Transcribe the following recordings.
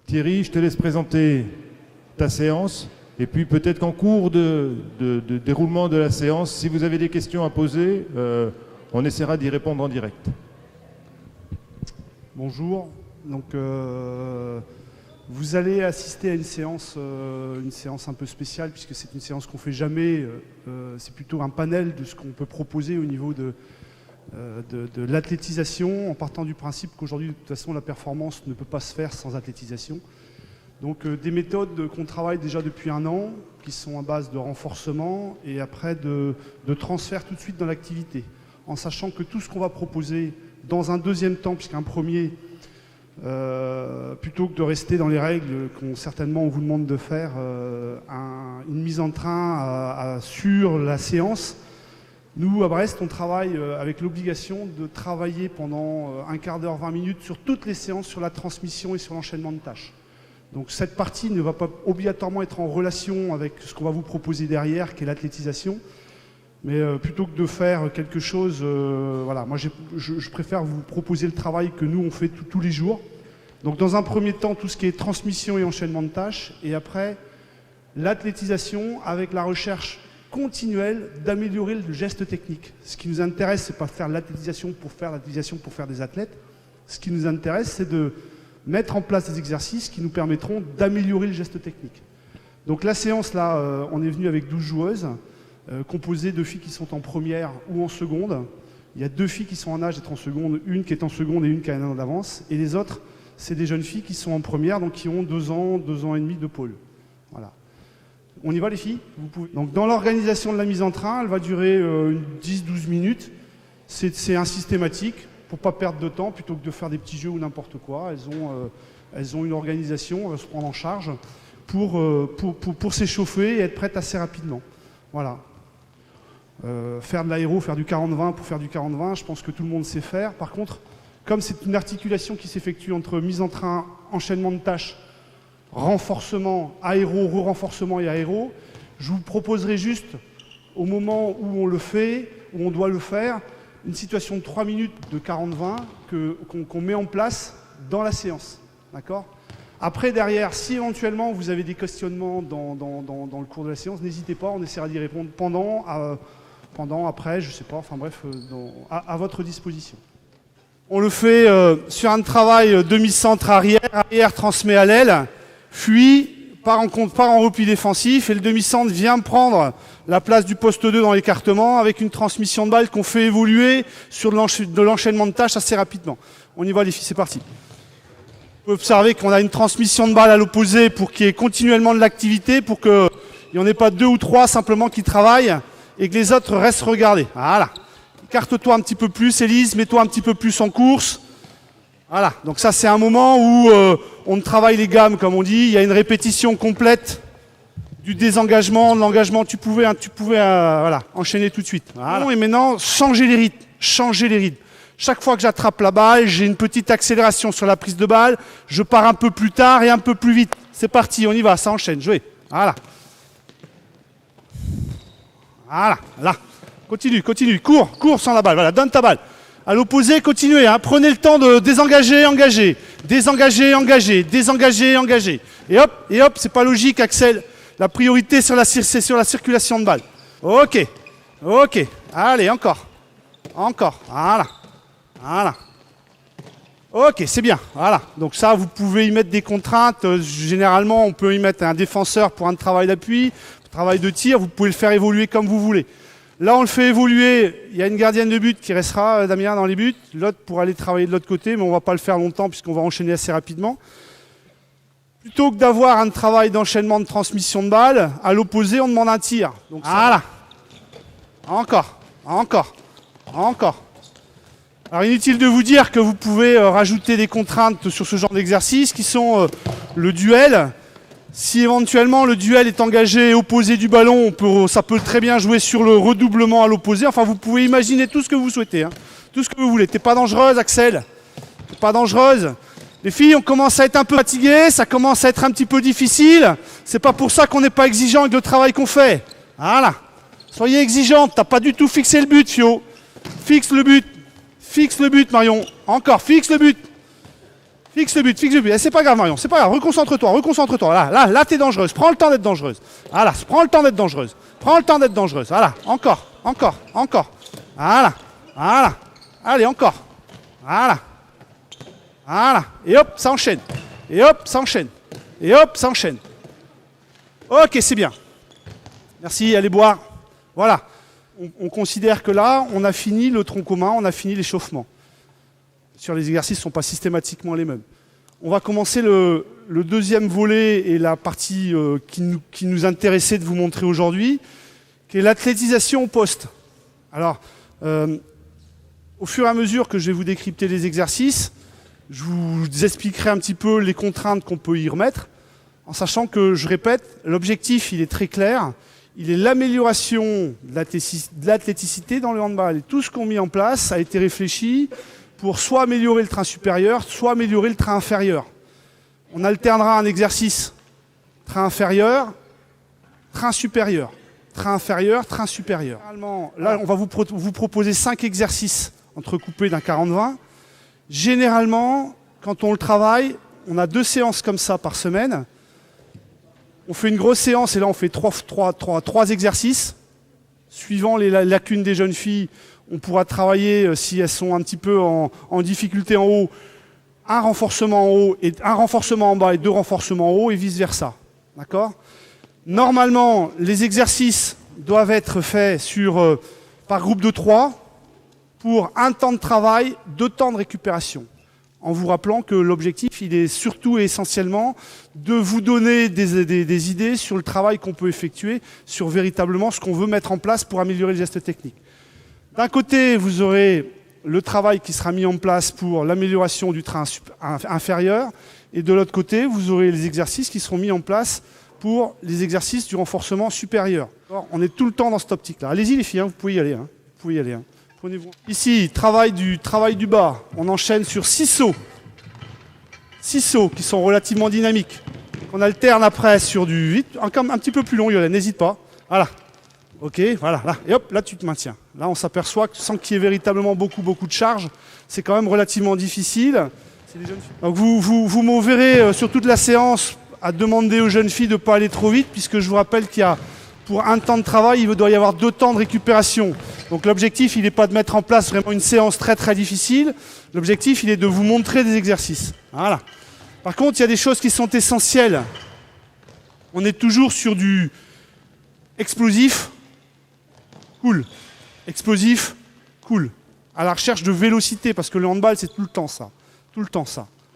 Thierry, je te laisse présenter ta séance. Et puis peut-être qu'en cours de déroulement de la séance, si vous avez des questions à poser, on essaiera d'y répondre en direct. Bonjour. Donc, vous allez assister à une séance un peu spéciale, puisque c'est une séance qu'on ne fait jamais. C'est plutôt un panel de ce qu'on peut proposer au niveau de l'athlétisation, en partant du principe qu'aujourd'hui, de toute façon, la performance ne peut pas se faire sans athlétisation. Donc des méthodes qu'on travaille déjà depuis 1 an, qui sont à base de renforcement et après de transfert tout de suite dans l'activité, en sachant que tout ce qu'on va proposer dans un deuxième temps, puisqu'un premier, plutôt que de rester dans les règles qu'on certainement on vous demande de faire, une mise en train sur la séance, nous à Brest on travaille avec l'obligation de travailler pendant un quart d'heure, 20 minutes sur toutes les séances sur la transmission et sur l'enchaînement de tâches. Donc cette partie ne va pas obligatoirement être en relation avec ce qu'on va vous proposer derrière, qui est l'athlétisation. Mais plutôt que de faire quelque chose, voilà, moi je préfère vous proposer le travail que nous on fait tous les jours. Donc dans un premier temps, tout ce qui est transmission et enchaînement de tâches, et après l'athlétisation avec la recherche continuelle d'améliorer le geste technique. Ce qui nous intéresse, c'est pas faire l'athlétisation pour faire des athlètes. Ce qui nous intéresse, c'est de mettre en place des exercices qui nous permettront d'améliorer le geste technique. Donc la séance, là, on est venu avec 12 joueuses, composées de filles qui sont en première ou en seconde. Il y a 2 filles qui sont en âge d'être en seconde, une qui est en seconde et une qui a 1 an d'avance. Et les autres, c'est des jeunes filles qui sont en première, donc qui ont 2 ans, 2 ans et demi de pôle. Voilà. On y va les filles? Vous pouvez. Donc dans l'organisation de la mise en train, elle va durer 10-12 minutes. C'est un systématique. Pour ne pas perdre de temps, plutôt que de faire des petits jeux ou n'importe quoi. Elles ont une organisation, elles vont se prendre en charge pour s'échauffer et être prêtes assez rapidement. Voilà. Faire de l'aéro, faire du 40-20 pour faire du 40-20, je pense que tout le monde sait faire. Par contre, comme c'est une articulation qui s'effectue entre mise en train, enchaînement de tâches, renforcement, aéro, re-renforcement et aéro, je vous proposerai juste, au moment où on le fait, où on doit le faire, une situation de 3 minutes de 40-20 qu'on met en place dans la séance. D'accord ? Après, derrière, si éventuellement vous avez des questionnements dans le cours de la séance, n'hésitez pas, on essaiera d'y répondre pendant, après, je ne sais pas, enfin bref, à votre disposition. On le fait sur un travail demi-centre arrière transmet à l'aile, fuit, part en repli défensif, et le demi-centre vient prendre la place du poste 2 dans l'écartement avec une transmission de balle qu'on fait évoluer sur de l'enchaînement de tâches assez rapidement. On y va les filles, c'est parti. Vous pouvez observer qu'on a une transmission de balle à l'opposé pour qu'il y ait continuellement de l'activité, pour qu'il n'y en ait pas 2 ou 3 simplement qui travaillent et que les autres restent regardés. Voilà. Écarte-toi un petit peu plus, Élise, mets-toi un petit peu plus en course. Voilà, donc ça c'est un moment où on travaille les gammes, comme on dit. Il y a une répétition complète du désengagement, de l'engagement. Tu pouvais voilà, enchaîner tout de suite. Voilà. Et maintenant, changer les rythmes. Chaque fois que j'attrape la balle, j'ai une petite accélération sur la prise de balle. Je pars un peu plus tard et un peu plus vite. C'est parti, on y va, ça enchaîne, jouez. Voilà. Voilà, là. Continue, cours sans la balle. Voilà, donne ta balle. À l'opposé, continuez, hein. Prenez le temps de désengager, engager. Et hop, c'est pas logique, Axel. La priorité, c'est sur la circulation de balle. Ok. Allez, encore. Voilà. Ok, c'est bien. Voilà. Donc ça, vous pouvez y mettre des contraintes. Généralement, on peut y mettre un défenseur pour un travail d'appui, un travail de tir. Vous pouvez le faire évoluer comme vous voulez. Là, on le fait évoluer. Il y a une gardienne de but qui restera, Damien, dans les buts. L'autre pour aller travailler de l'autre côté, mais on ne va pas le faire longtemps puisqu'on va enchaîner assez rapidement. Plutôt que d'avoir un travail d'enchaînement de transmission de balle, à l'opposé, on demande un tir. Donc voilà. Encore. Alors, inutile de vous dire que vous pouvez rajouter des contraintes sur ce genre d'exercice qui sont le duel. Si éventuellement le duel est engagé et opposé du ballon, ça peut très bien jouer sur le redoublement à l'opposé. Enfin, vous pouvez imaginer tout ce que vous souhaitez, hein. Tout ce que vous voulez. T'es pas dangereuse, Axel. T'es pas dangereuse. Les filles, on commence à être un peu fatiguées, ça commence à être un petit peu difficile. C'est pas pour ça qu'on n'est pas exigeant avec le travail qu'on fait. Voilà. Soyez exigeante. T'as pas du tout fixé le but, Fio. Fixe le but, Marion. Encore, fixe le but. Fixe le but, fixe le but. Eh, c'est pas grave, Marion, c'est pas grave. Reconcentre-toi, reconcentre-toi. Là, t'es dangereuse. Prends le temps d'être dangereuse. Voilà, prends le temps d'être dangereuse. Prends le temps d'être dangereuse. Voilà, encore. Voilà. Allez, encore. Voilà. Et hop, ça enchaîne. Ok, c'est bien. Merci, allez boire. Voilà. On considère que là, on a fini le tronc commun, on a fini l'échauffement. Sur les exercices ne sont pas systématiquement les mêmes. On va commencer le deuxième volet et la partie qui nous intéressait de vous montrer aujourd'hui, qui est l'athlétisation au poste. Alors, au fur et à mesure que je vais vous décrypter les exercices, je vous expliquerai un petit peu les contraintes qu'on peut y remettre, en sachant que, je répète, l'objectif, il est très clair. Il est l'amélioration de l'athléticité dans le handball. Et tout ce qu'on a mis en place a été réfléchi pour soit améliorer le train supérieur, soit améliorer le train inférieur. On alternera un exercice train inférieur, train supérieur. Train inférieur, train supérieur. Là, on va vous proposer 5 exercices entrecoupés d'un 40-20. Généralement, quand on le travaille, on a 2 séances comme ça par semaine. On fait une grosse séance et là, on fait 3 exercices. Suivant les lacunes des jeunes filles, on pourra travailler, si elles sont un petit peu en difficulté en haut, un renforcement en haut et un renforcement en bas et 2 renforcements en haut et vice-versa. D'accord ? Normalement, les exercices doivent être faits par groupe de 3 pour un temps de travail, 2 temps de récupération. En vous rappelant que l'objectif, il est surtout et essentiellement de vous donner des idées sur le travail qu'on peut effectuer, sur véritablement ce qu'on veut mettre en place pour améliorer le geste technique. D'un côté, vous aurez le travail qui sera mis en place pour l'amélioration du train inférieur, et de l'autre côté, vous aurez les exercices qui seront mis en place pour les exercices du renforcement supérieur. Alors, on est tout le temps dans cette optique-là. Allez-y les filles, vous pouvez y aller. Prenez-vous. Ici, travail du bas. On enchaîne sur 6 sauts. 6 sauts qui sont relativement dynamiques. On alterne après sur du 8, un petit peu plus long, Yolène, n'hésite pas. Voilà. Ok, voilà, là. Et hop, là tu te maintiens. Là, on s'aperçoit que sans qu'il y ait véritablement beaucoup de charge, c'est quand même relativement difficile. Donc vous m'en verrez sur toute la séance à demander aux jeunes filles de ne pas aller trop vite, puisque je vous rappelle qu'il y a, pour un temps de travail, il doit y avoir 2 temps de récupération. Donc l'objectif, il n'est pas de mettre en place vraiment une séance très difficile. L'objectif, il est de vous montrer des exercices. Voilà. Par contre, il y a des choses qui sont essentielles. On est toujours sur du explosif, cool. Explosif, cool. À la recherche de vélocité, parce que le handball, c'est tout le temps ça.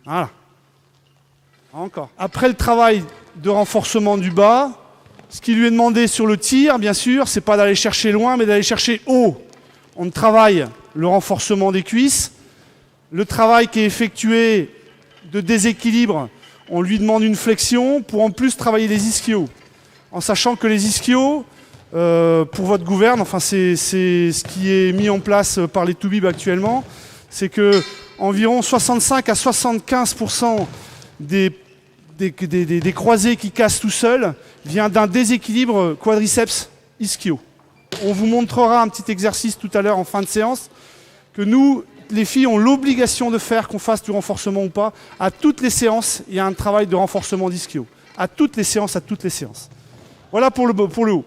Voilà. Encore. Après le travail de renforcement du bas, ce qui lui est demandé sur le tir, bien sûr, c'est pas d'aller chercher loin, mais d'aller chercher haut. On travaille le renforcement des cuisses. Le travail qui est effectué de déséquilibre, on lui demande une flexion pour en plus travailler les ischios. En sachant que les ischios, pour votre gouverne, enfin c'est ce qui est mis en place par les Toubib actuellement, c'est que environ 65 à 75% des croisés qui cassent tout seuls vient d'un déséquilibre quadriceps ischio. On vous montrera un petit exercice tout à l'heure en fin de séance que nous, les filles, ont l'obligation de faire, qu'on fasse du renforcement ou pas. À toutes les séances, il y a un travail de renforcement d'ischio. À toutes les séances. Voilà pour le haut.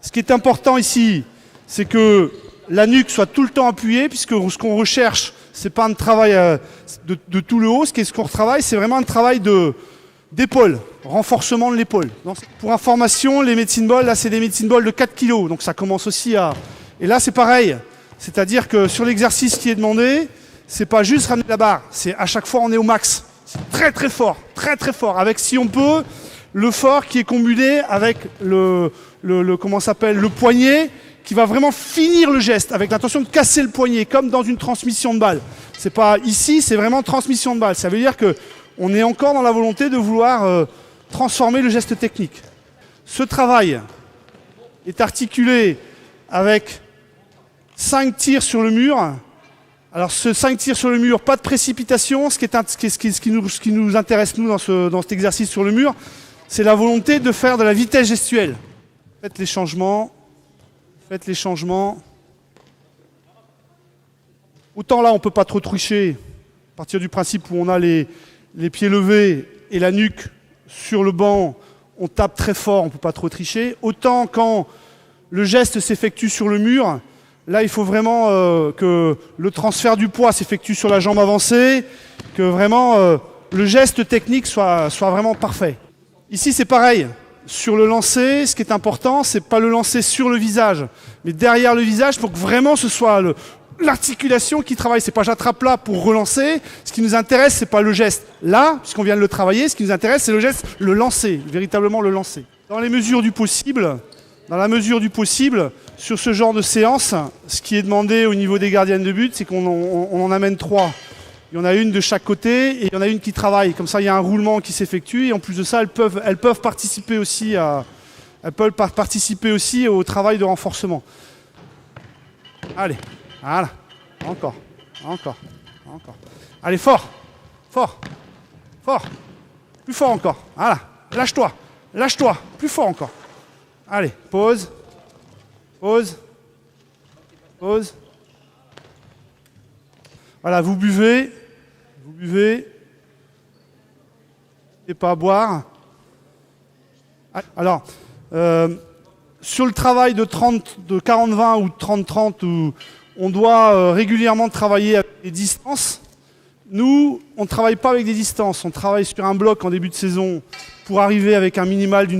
Ce qui est important ici, c'est que la nuque soit tout le temps appuyée, puisque ce qu'on recherche, c'est pas un travail de tout le haut. Ce qu'on retravaille, c'est vraiment un travail d'épaule, renforcement de l'épaule. Pour information, les medicine balls, là, c'est des medicine balls de 4 kg. Donc ça commence aussi à... Et là, c'est pareil. C'est-à-dire que sur l'exercice qui est demandé, c'est pas juste ramener la barre. C'est à chaque fois, on est au max. C'est très fort. Avec, si on peut, le fort qui est combiné avec le poignet, qui va vraiment finir le geste, avec l'intention de casser le poignet, comme dans une transmission de balle. C'est pas ici, c'est vraiment transmission de balle. Ça veut dire que on est encore dans la volonté de vouloir transformer le geste technique. Ce travail est articulé avec 5 tirs sur le mur. Alors ce 5 tirs sur le mur, pas de précipitation. Ce qui nous intéresse, nous, dans cet exercice sur le mur, c'est la volonté de faire de la vitesse gestuelle. Faites les changements. Autant là, on ne peut pas trop tricher, à partir du principe où on a les les pieds levés et la nuque sur le banc, on tape très fort, on ne peut pas trop tricher. Autant quand le geste s'effectue sur le mur, là il faut vraiment que le transfert du poids s'effectue sur la jambe avancée, que vraiment le geste technique soit vraiment parfait. Ici c'est pareil, sur le lancer, ce qui est important, c'est pas le lancer sur le visage, mais derrière le visage pour que vraiment ce soit l'articulation qui travaille. C'est pas j'attrape là pour relancer. Ce qui nous intéresse, c'est pas le geste là, puisqu'on vient de le travailler. Ce qui nous intéresse, c'est le geste, le lancer, véritablement le lancer. Dans la mesure du possible, sur ce genre de séance, ce qui est demandé au niveau des gardiennes de but, c'est qu'on en amène 3. Il y en a une de chaque côté et il y en a une qui travaille. Comme ça, il y a un roulement qui s'effectue et en plus de ça, elles peuvent participer aussi au travail de renforcement. Allez, voilà, encore. Allez, fort, plus fort encore. Voilà, lâche-toi, plus fort encore. Allez, pause. Voilà, vous buvez. Et pas à boire. Alors, sur le travail de 40-20 ou de 30-30, où on doit régulièrement travailler avec des distances, nous, on ne travaille pas avec des distances. On travaille sur un bloc en début de saison pour arriver avec un minimal du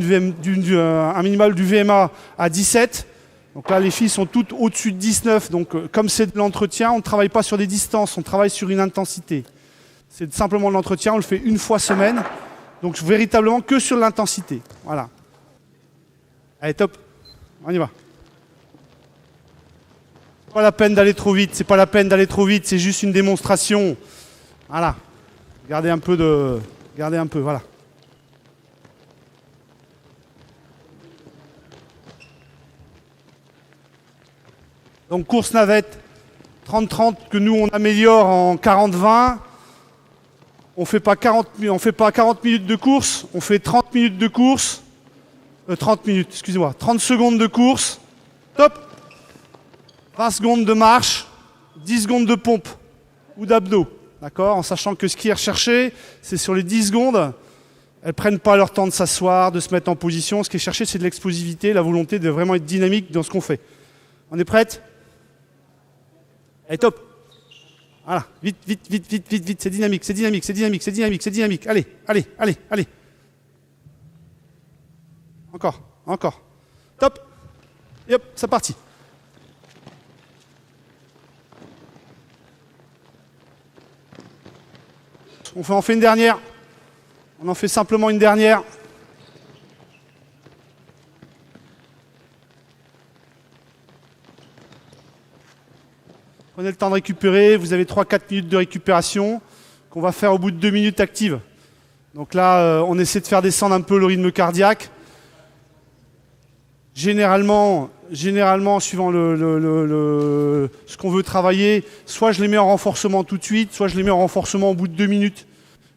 VMA à 17. Donc là, les filles sont toutes au-dessus de 19. Donc, comme c'est de l'entretien, on ne travaille pas sur des distances, on travaille sur une intensité. C'est simplement de l'entretien, on le fait une fois semaine. Donc, véritablement que sur l'intensité. Voilà. Allez, top. On y va. C'est pas la peine d'aller trop vite, c'est juste une démonstration. Voilà. Gardez un peu, voilà. Donc course navette 30-30 que nous on améliore en 40-20. On fait pas 40 minutes de course, on fait 30 minutes de course. 30 secondes de course. Top. 20 secondes de marche, 10 secondes de pompe ou d'abdos. D'accord ? En sachant que ce qui est recherché, c'est sur les 10 secondes, elles ne prennent pas leur temps de s'asseoir, de se mettre en position. Ce qui est cherché, c'est de l'explosivité, la volonté de vraiment être dynamique dans ce qu'on fait. On est prête ? Allez, top. Voilà, vite, c'est dynamique. Allez. Encore. Top. Et hop, c'est parti. On en fait une dernière. On en fait simplement une dernière. Prenez le temps de récupérer. Vous avez 3-4 minutes de récupération qu'on va faire au bout de 2 minutes actives. Donc là, on essaie de faire descendre un peu le rythme cardiaque. Généralement, suivant ce qu'on veut travailler, soit je les mets en renforcement tout de suite, soit je les mets en renforcement au bout de 2 minutes.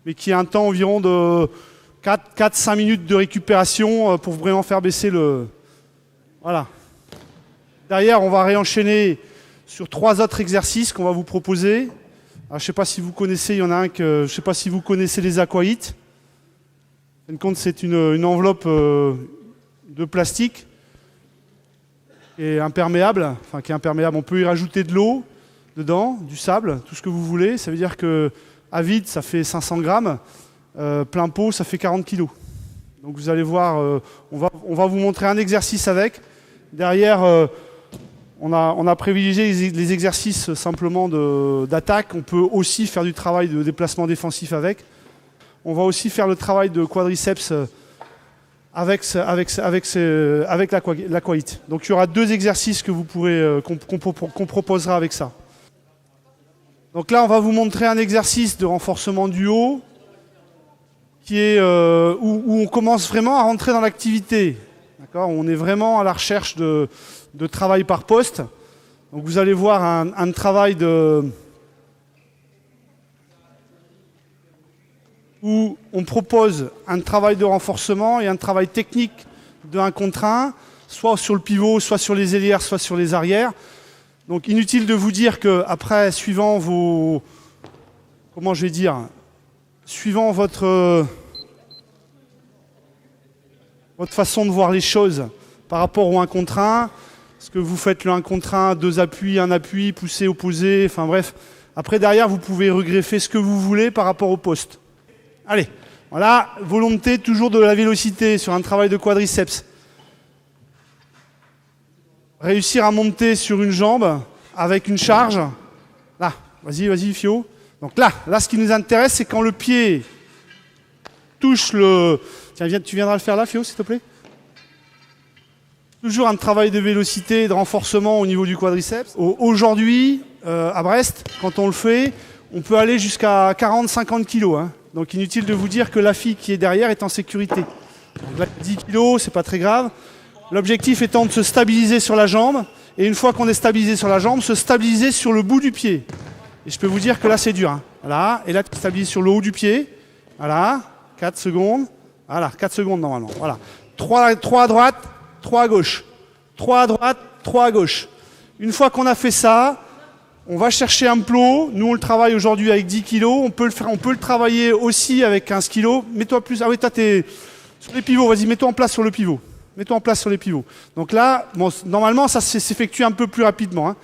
Mais qui a un temps environ de 4-5 minutes de récupération pour vraiment faire baisser le... Voilà. Derrière, on va réenchaîner sur 3 autres exercices qu'on va vous proposer. Alors, je ne sais pas si vous connaissez, il y en a un que... Je ne sais pas si vous connaissez les aquaïtes. En fin de compte, c'est une enveloppe de plastique qui est imperméable. On peut y rajouter de l'eau dedans, du sable, tout ce que vous voulez. Ça veut dire que à vide, ça fait 500 grammes. Plein pot, ça fait 40 kilos. Donc vous allez voir, on va vous montrer un exercice avec. Derrière, on a privilégié les exercices simplement d'attaque. On peut aussi faire du travail de déplacement défensif avec. On va aussi faire le travail de quadriceps avec l'aquaïte. Donc il y aura 2 exercices que vous pourrez qu'on proposera avec ça. Donc là, on va vous montrer un exercice de renforcement du haut qui est où on commence vraiment à rentrer dans l'activité. D'accord ? On est vraiment à la recherche de travail par poste. Donc vous allez voir un travail où on propose un travail de renforcement et un travail technique de 1 contre 1, soit sur le pivot, soit sur les ailières, soit sur les arrières. Donc inutile de vous dire qu'après, suivant vos... Comment je vais dire ? suivant votre façon de voir les choses par rapport au 1 contre 1. Est-ce que vous faites le 1 contre 1, 2 appuis, 1 appui, poussé, opposé, enfin bref. Après, derrière, vous pouvez regreffer ce que vous voulez par rapport au poste. Allez, voilà, volonté toujours de la vélocité sur un travail de quadriceps. Réussir à monter sur une jambe avec une charge. Là, vas-y, Fio. Donc là, ce qui nous intéresse, c'est quand le pied touche le... Tiens, tu viendras le faire là, Fio, s'il te plaît. Toujours un travail de vélocité et de renforcement au niveau du quadriceps. Aujourd'hui, à Brest, quand on le fait, on peut aller jusqu'à 40-50 kg. Hein. Donc inutile de vous dire que la fille qui est derrière est en sécurité. Donc là, 10 kg, c'est pas très grave. L'objectif étant de se stabiliser sur la jambe. Et une fois qu'on est stabilisé sur la jambe, se stabiliser sur le bout du pied. Et je peux vous dire que là, c'est dur. Hein. Voilà. Et là, tu te stabilises sur le haut du pied. Voilà. 4 secondes. Voilà. 4 secondes normalement. Voilà. 3 à droite. 3 à gauche, 3 à droite, 3 à gauche. Une fois qu'on a fait ça, on va chercher un plot. Nous, on le travaille aujourd'hui avec 10 kg. On peut le travailler aussi avec 15 kg. Mets-toi plus... Ah oui, toi, t'es sur les pivots. Vas-y, mets-toi en place sur le pivot. Mets-toi en place sur les pivots. Donc là, bon, normalement, ça s'effectue un peu plus rapidement. Hein.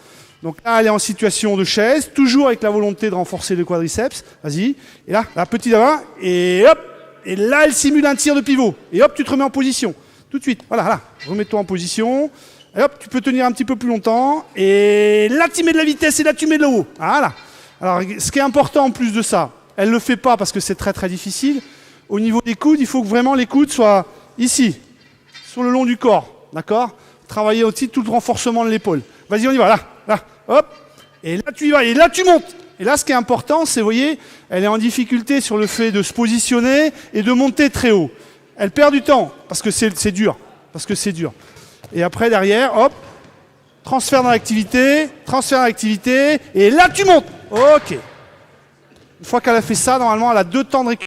Donc là, elle est en situation de chaise, toujours avec la volonté de renforcer le quadriceps. Vas-y. Et là, la petite avant. Et hop. Et là, elle simule un tir de pivot. Et hop, tu te remets en position. Tout de suite, voilà, remets-toi en position. Et hop, tu peux tenir un petit peu plus longtemps. Et là, tu mets de la vitesse et là, tu mets de le haut. Voilà. Alors, ce qui est important en plus de ça, elle ne le fait pas parce que c'est très très difficile. Au niveau des coudes, il faut que vraiment les coudes soient ici, sur le long du corps. D'accord ? Travailler aussi tout le renforcement de l'épaule. Vas-y, on y va, là, hop. Et là, tu y vas, et là, tu montes. Et là, ce qui est important, c'est, vous voyez, elle est en difficulté sur le fait de se positionner et de monter très haut. Elle perd du temps, parce que c'est dur. Et après, derrière, hop, transfert dans l'activité, et là, tu montes. OK. Une fois qu'elle a fait ça, normalement, elle a 2 temps de récupération.